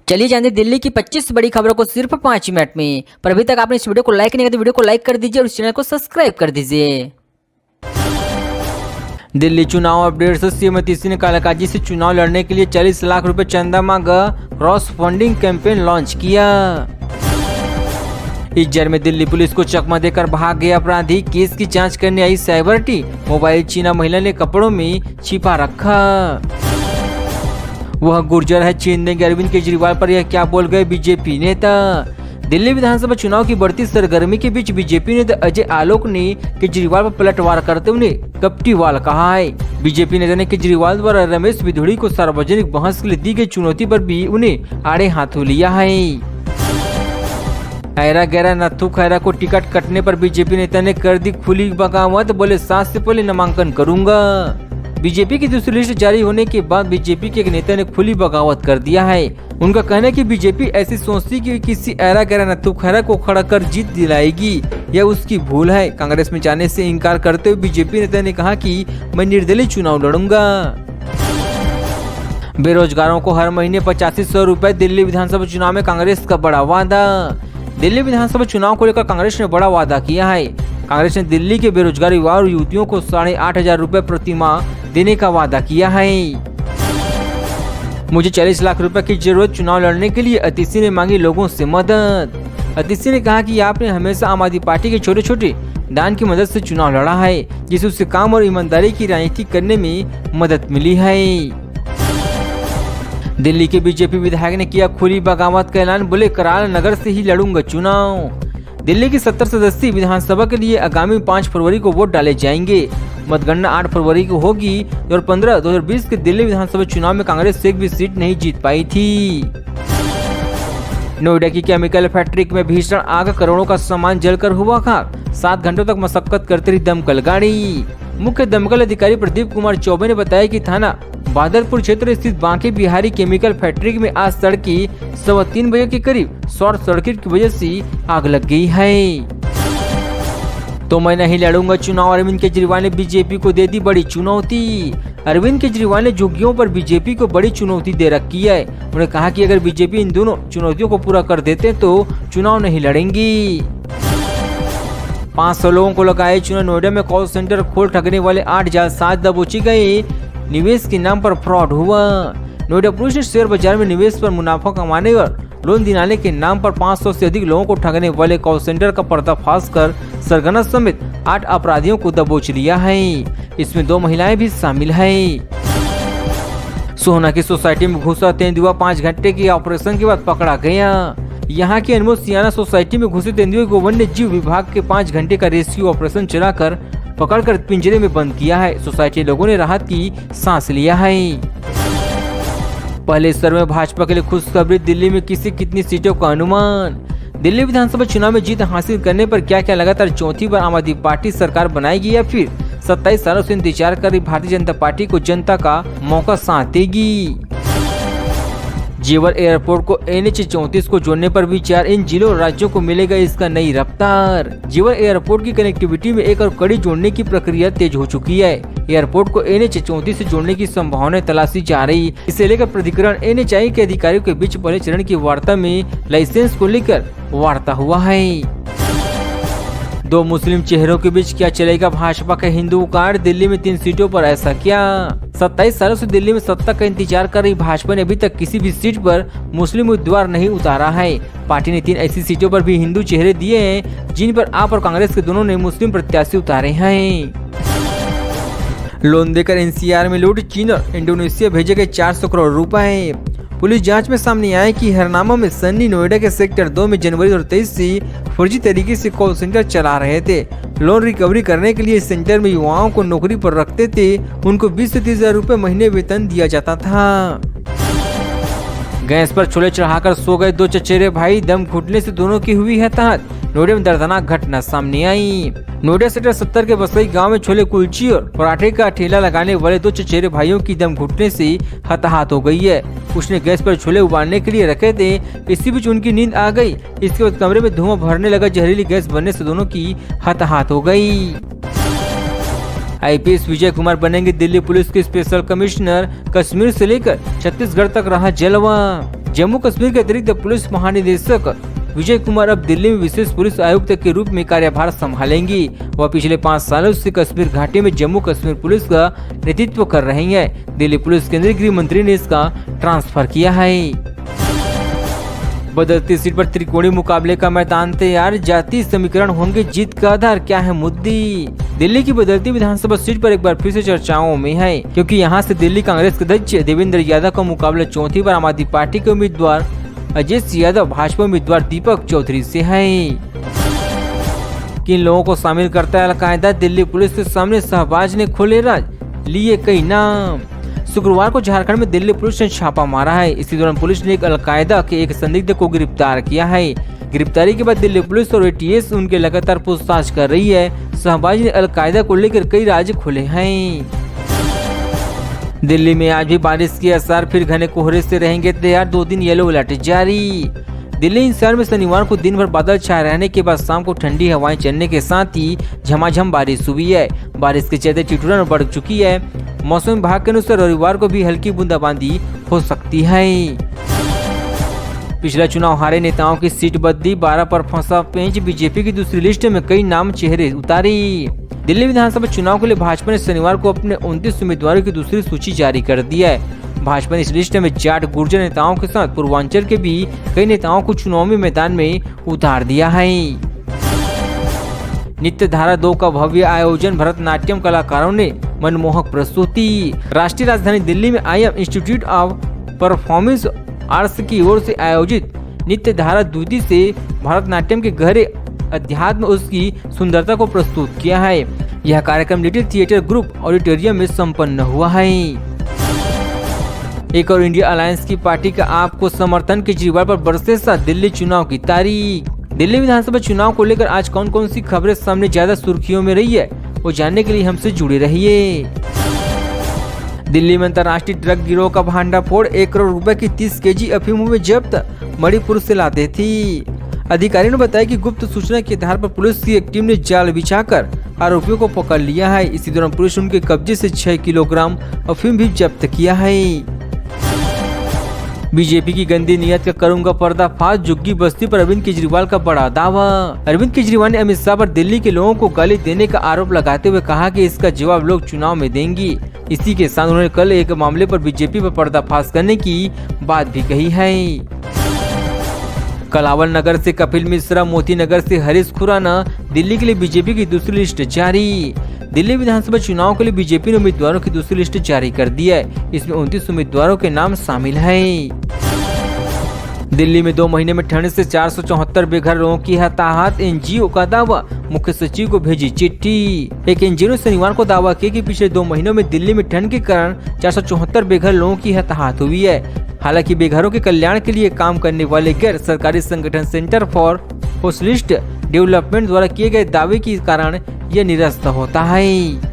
चलिए जानते दिल्ली की 25 बड़ी खबरों को सिर्फ 5 मिनट में। पर अभी तक आपने इस वीडियो को लाइक नहीं किया तो वीडियो को लाइक कर दीजिए और इस चैनल को सब्सक्राइब कर दीजिए। दिल्ली चुनाव अपडेट से सीएम नीतीश ने कालाकाजी से चुनाव लड़ने के लिए 40 लाख रुपए चंदा मांगा क्रॉस फंडिंग कैंपेन लॉन्च किया। इस जर में दिल्ली पुलिस को चकमा देकर भाग गए अपराधी। केस की जांच करने आई साइबर टीम। मोबाइल चीना महिला ने कपड़ों में छिपा रखा। वह गुर्जर है, छीन देंगे अरविंद केजरीवाल पर, यह क्या बोल गए बीजेपी नेता। दिल्ली विधानसभा चुनाव की बढ़ती सरगर्मी के बीच बीजेपी नेता अजय आलोक ने केजरीवाल पर पलटवार करते हुए कपटीवाल कहा है। बीजेपी नेता ने केजरीवाल द्वारा रमेश बिधूड़ी को सार्वजनिक बहस के लिए दी गई चुनौती पर भी उन्हें आड़े हाथों लिया है। ऐरा गैरा नथु खैरा को टिकट कटने पर बीजेपी नेता ने कर दी खुली बगावत, बोले 7 से पहले नामांकन करूंगा। बीजेपी की दूसरी लिस्ट जारी होने के बाद बीजेपी के एक नेता ने खुली बगावत कर दिया है। उनका कहना है कि बीजेपी ऐसी सोचती कि किसी ऐरा गैरा नथु खैरा को खड़ा कर जीत दिलाएगी, यह उसकी भूल है। कांग्रेस में जाने से इनकार करते हुए बीजेपी नेता ने कहा कि मैं निर्दलीय चुनाव लड़ूंगा। बेरोजगारों को हर महीने 8500 रुपए। दिल्ली विधानसभा चुनाव में कांग्रेस का बड़ा वादा। दिल्ली विधानसभा चुनाव को लेकर कांग्रेस ने बड़ा वादा किया है। कांग्रेस ने दिल्ली के बेरोजगार युवा और युवतियों को 8,500 रुपए प्रति माह देने का वादा किया है। मुझे 40 लाख रुपए की जरूरत चुनाव लड़ने के लिए, अतिशी ने मांगी लोगों से मदद। अतिशी ने कहा कि आपने हमेशा आम आदमी पार्टी के छोटे छोटे दान की मदद से चुनाव लड़ा है, जिससे उससे काम और ईमानदारी की राजनीति करने में मदद मिली है। दिल्ली के बीजेपी विधायक ने किया खुली बगावत का ऐलान, बोले कराल नगर से ही लड़ूंगा चुनाव। दिल्ली की 70 सदस्यीय विधानसभा के लिए आगामी 5 फरवरी को वोट डाले जाएंगे। मतगणना 8 फरवरी को होगी। 2015-2020 के दिल्ली विधानसभा चुनाव में कांग्रेस एक भी सीट नहीं जीत पाई थी। नोएडा की केमिकल फैक्ट्री में भीषण आग, करोड़ों का सामान जलकर हुआ खाक। 7 घंटों तक मशक्कत करती रही दमकल गाड़ी। मुख्य दमकल अधिकारी प्रदीप कुमार चौबे ने बताया कि थाना बादलपुर क्षेत्र स्थित बांके बिहारी केमिकल फैक्ट्री में आज तड़के 3:15 बजे के करीब शॉर्ट सर्किट की वजह से आग लग गई है। तो मैं नहीं लड़ूंगा चुनाव, अरविंद केजरीवाल ने बीजेपी को दे दी बड़ी चुनौती। अरविंद केजरीवाल ने झुग्गियों पर बीजेपी को बड़ी चुनौती दे रखी है। उन्होंने कहा कि अगर बीजेपी इन दोनों चुनौतियों को पूरा कर देते तो चुनाव नहीं लड़ेंगी। 500 लोगों को लगाए चुनाव। नोएडा में कॉल सेंटर खोल ठगने वाले 8 जालसाज दबोचे गए। निवेश के नाम पर फ्रॉड हुआ। नोएडा पुलिस ने शेयर बाजार में निवेश पर मुनाफा कमाने और लोन दिलाने के नाम पर 500 से अधिक लोगों को ठगने वाले कॉल सेंटर का पर्दाफाश कर सरगना समेत 8 अपराधियों को दबोच लिया है। इसमें 2 महिलाएं भी शामिल हैं। सोहना की सोसाइटी में घुसा तेंदुआ, 5 घंटे के ऑपरेशन के बाद पकड़ा गया। यहाँ की अनमोल सियाना सोसाइटी में घुसे तेंदुए को वन्य जीव विभाग के 5 घंटे का रेस्क्यू ऑपरेशन चलाकर पकड़कर पिंजरे में बंद किया है। सोसाइटी लोगों ने राहत की सांस लिया है। पहले स्तर में भाजपा के लिए खुशखबरी। दिल्ली में कितनी सीटों का अनुमान। दिल्ली विधानसभा चुनाव में जीत हासिल करने पर क्या लगातार चौथी बार आम आदमी पार्टी सरकार बनाएगी या फिर 27 सालों से इंतजार कर रही भारतीय जनता पार्टी को जनता का मौका साथ देगी। जेवर एयरपोर्ट को NH 34 को जोड़ने पर विचार। इन जिलों और राज्यों को मिलेगा इसका नई रफ्तार। जेवर एयरपोर्ट की कनेक्टिविटी में एक और कड़ी जोड़ने की प्रक्रिया तेज हो चुकी है। एयरपोर्ट को NH 34 से जोड़ने की संभावनाएं तलाशी जा रही। इसे लेकर प्राधिकरण NHAI के अधिकारियों के बीच पहले चरण की वार्ता में लाइसेंस को लेकर वार्ता हुआ है। 2 मुस्लिम चेहरों के बीच क्या चलेगा भाजपा का हिंदू कार्ड। दिल्ली में 3 सीटों पर ऐसा क्या। 27 सालों से दिल्ली में सत्ता का इंतजार कर रही भाजपा ने अभी तक किसी भी सीट पर मुस्लिम उम्मीदवार नहीं उतारा है। पार्टी ने 3 ऐसी सीटों पर भी हिंदू चेहरे दिए हैं जिन पर आप और कांग्रेस के दोनों ने मुस्लिम प्रत्याशी उतारे हैं। लोन देकर NCR में लूट, चीन और इंडोनेशिया भेजे गए 400 करोड़ रुपए। पुलिस जांच में सामने आया कि हरनामा में सन्नी नोएडा के सेक्टर 2 में जनवरी 2023 से फर्जी तरीके से कॉल सेंटर चला रहे थे। लोन रिकवरी करने के लिए सेंटर में युवाओं को नौकरी पर रखते थे। उनको 20 से 30 हजार रुपए महीने वेतन दिया जाता था। गैस पर छोले चढ़ाकर सो गए 2 चचेरे भाई, दम घुटने से दोनों की हुई हताहत। नोएडा में दर्दनाक घटना सामने आई। नोएडा सेक्टर 70 के बसई गांव में छोले कुलची और पराठे का ठेला लगाने वाले 2 चचेरे भाइयों की दम घुटने से हताहत हो गई है। उसने गैस पर छोले उबालने के लिए रखे थे। इसी बीच उनकी नींद आ गई। इसके बाद कमरे में धुआं भरने लगा। जहरीली गैस बनने से दोनों की हताहत हो गई। आईपीएस विजय कुमार बनेंगे दिल्ली पुलिस के स्पेशल कमिश्नर। कश्मीर से लेकर छत्तीसगढ़ तक रहा जलवा। जम्मू कश्मीर के अतिरिक्त पुलिस महानिदेशक विजय कुमार अब दिल्ली में विशेष पुलिस आयुक्त के रूप में कार्यभार संभालेंगी। वह पिछले 5 सालों से कश्मीर घाटी में जम्मू कश्मीर पुलिस का नेतृत्व कर रही हैं। दिल्ली पुलिस केंद्रीय गृह मंत्री ने इसका ट्रांसफर किया है। बदलती सीट पर त्रिकोणीय मुकाबले का मैदान तैयार। जातीय समीकरण होंगे जीत का आधार, क्या है मुद्दे। दिल्ली की बदलती विधानसभा सीट पर एक बार फिर से चर्चाओं में है, क्योंकि यहां से दिल्ली कांग्रेस के अध्यक्ष देवेंद्र यादव का मुकाबला चौथी बार आम आदमी पार्टी के उम्मीदवार अजय सिंह यादव भाजपा उम्मीदवार दीपक चौधरी से है। किन लोगों को शामिल करता है अलकायदा। दिल्ली पुलिस के सामने शहबाज ने खोले राज, लिए कई नाम। शुक्रवार को झारखंड में दिल्ली पुलिस ने छापा मारा है। इसी दौरान पुलिस ने अलकायदा के एक संदिग्ध को गिरफ्तार किया है। गिरफ्तारी के बाद दिल्ली पुलिस और एटीएस उनके लगातार पूछताछ कर रही है। शहबाज ने अलकायदा को लेकर कई राज खोले हैं। दिल्ली में आज भी बारिश के आसार, फिर घने कोहरे से रहेंगे तैयार। 2 दिन येलो अलर्ट जारी। दिल्ली शहर में शनिवार को दिन भर बादल छाए रहने के बाद शाम को ठंडी हवाएं चलने के साथ ही झमाझम बारिश हुई है। बारिश के चलते ठिठुरन बढ़ चुकी है। मौसम विभाग के अनुसार रविवार को भी हल्की बूंदाबांदी हो सकती है। पिछला चुनाव हारे नेताओं की सीट बदली, 12 पर फंसा पेंच। बीजेपी की दूसरी लिस्ट में कई नाम चेहरे उतारी। दिल्ली विधानसभा चुनाव के लिए भाजपा ने शनिवार को अपने 29 उम्मीदवारों की दूसरी सूची जारी कर दी है। भाजपा ने इस लिस्ट में जाट गुर्जर नेताओं के साथ पूर्वांचल के भी कई नेताओं को चुनावी मैदान में उतार दिया है। नित्य धारा 2 का भव्य आयोजन, भरतनाट्यम कलाकारों ने मनमोहक प्रस्तुति। राष्ट्रीय राजधानी दिल्ली में IIM institute of performance arts की ओर से आयोजित नित्य धारा द्वितीय से भरतनाट्यम के गहरे अध्यात्म उसकी सुंदरता को प्रस्तुत किया है। यह कार्यक्रम लिटिल थिएटर ग्रुप ऑडिटोरियम में संपन्न हुआ है। एक और इंडिया अलायंस की पार्टी का आपको समर्थन, केजरीवाल पर बरसे साथ दिल्ली चुनाव की तारीख। दिल्ली विधानसभा चुनाव को लेकर आज कौन कौन सी खबरें सामने ज्यादा सुर्खियों में रही है, वो जानने के लिए हमसे जुड़े रहिए। दिल्ली में अंतर्राष्ट्रीय ड्रग गिरोह का भांडाफोड़, 1 करोड़ रुपए की 30 केजी अफीम हुए जब्त, मणिपुर से लाते थी। अधिकारियों ने बताया कि गुप्त सूचना के आधार पर पुलिस की एक टीम ने जाल बिछाकर आरोपियों को पकड़ लिया है। इसी दौरान पुलिस उनके कब्जे से 6 किलोग्राम अफीम भी जब्त किया है। बीजेपी की गंदी नीयत का करूंगा पर्दाफाश, झुग्गी बस्ती पर अरविंद केजरीवाल का बड़ा दावा। अरविंद केजरीवाल ने अमित शाह पर दिल्ली के लोगों को गाली देने का आरोप लगाते हुए कहा कि इसका जवाब लोग चुनाव में देंगे। इसी के साथ उन्होंने कल एक मामले पर बीजेपी पर पर्दाफाश करने की बात भी कही है। कलावल नगर से कपिल मिश्रा, मोती नगर से हरीश खुराना, दिल्ली के लिए बीजेपी की दूसरी लिस्ट जारी। दिल्ली विधानसभा चुनाव के लिए बीजेपी ने उम्मीदवारों की दूसरी लिस्ट जारी कर दी है। इसमें 29 उम्मीदवारों के नाम शामिल हैं। दिल्ली में 2 महीने में ठंड से 474 बेघर लोगों की हताहत, एनजीओ का दावा, मुख्य सचिव को भेजी चिट्ठी। एक एनजीओ ने शनिवार को दावा किया कि पिछले 2 महीनों में दिल्ली में ठंड के कारण 474 बेघर लोगों की हताहत हुई है। हालांकि बेघरों के कल्याण के लिए काम करने वाले गैर सरकारी संगठन सेंटर फॉर सोशलिस्ट डेवलपमेंट द्वारा किए गए दावे के कारण यह निरस्त होता है।